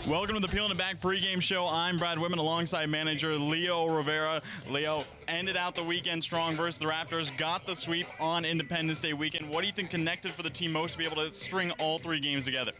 Welcome to the Peeling It Back pregame show. I'm Brad Whitman alongside manager Leo Rivera. Leo ended out the weekend strong versus the Raptors, got the sweep on Independence Day weekend. What do you think connected for the team most to be able to string all three games together?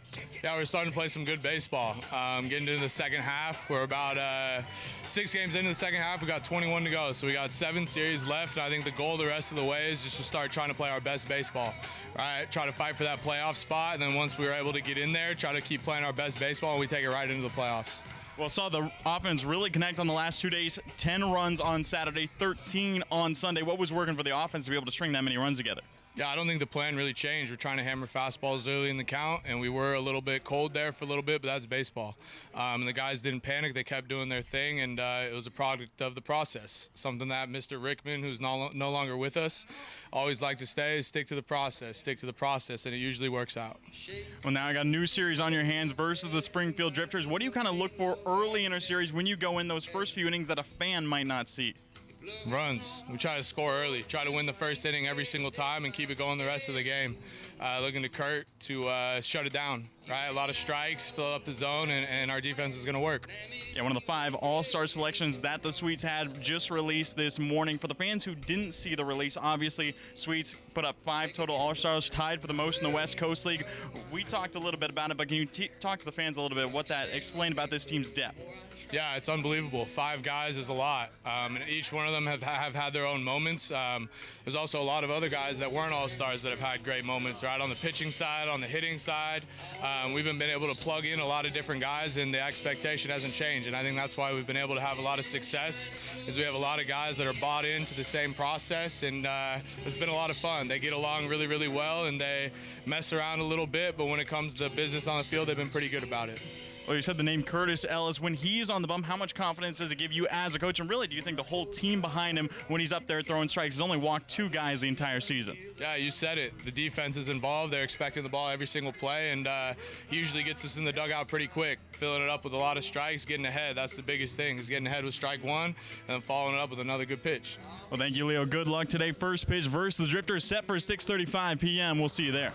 Yeah, we're starting to play some good baseball. Getting into the second half. We're about 6 games into the second half. We got 21 to go, so we got 7 series left. And I think the goal the rest of the way is just to start trying to play our best baseball. Right, try to fight for that playoff spot, and then once we were able to get in there, try to keep playing our best baseball, and we take it right into the playoffs. Well, saw the offense really connect on the last 2 days. 10 runs on Saturday, 13 on Sunday. What was working for the offense to be able to string that many runs together? Yeah, I don't think the plan really changed. We're trying to hammer fastballs early in the count, and we were a little bit cold there for a little bit, but that's baseball. And the guys didn't panic. They kept doing their thing, and it was a product of the process. Something that Mr. Rickman, who's no longer with us, always liked to say is stick to the process, and it usually works out. Well, now I got a new series on your hands versus the Springfield Drifters. What do you kind of look for early in a series when you go in those first few innings that a fan might not see? Runs. We try to score early, try to win the first inning every single time and keep it going the rest of the game. Looking to Kurt to shut it down, right? A lot of strikes, fill up the zone, and our defense is going to work. Yeah, one of the 5 All-Star selections that the Sweets had just released this morning. For the fans who didn't see the release, obviously, Sweets put up 5 total All-Stars, tied for the most in the West Coast League. We talked a little bit about it, but can you talk to the fans a little bit what that explained about this team's depth? Yeah, it's unbelievable. 5 guys is a lot, and each one of them have had their own moments. There's also a lot of other guys that weren't All-Stars that have had great moments, right? On the pitching side, on the hitting side. We've been able to plug in a lot of different guys, and the expectation hasn't changed, and I think that's why we've been able to have a lot of success, is we have a lot of guys that are bought into the same process, and it's been a lot of fun. They get along really, really well, and they mess around a little bit, but when it comes to the business on the field, they've been pretty good about it. Well, you said the name Curtis Ellis. When he's on the bump, how much confidence does it give you as a coach? And really, do you think the whole team behind him, when he's up there throwing strikes, he's only walked 2 guys the entire season? Yeah, you said it. The defense is involved. They're expecting the ball every single play, and he usually gets us in the dugout pretty quick, filling it up with a lot of strikes, getting ahead. That's the biggest thing, is getting ahead with strike 1 and then following it up with another good pitch. Well, thank you, Leo. Good luck today. First pitch versus the Drifters set for 6:35 p.m. We'll see you there.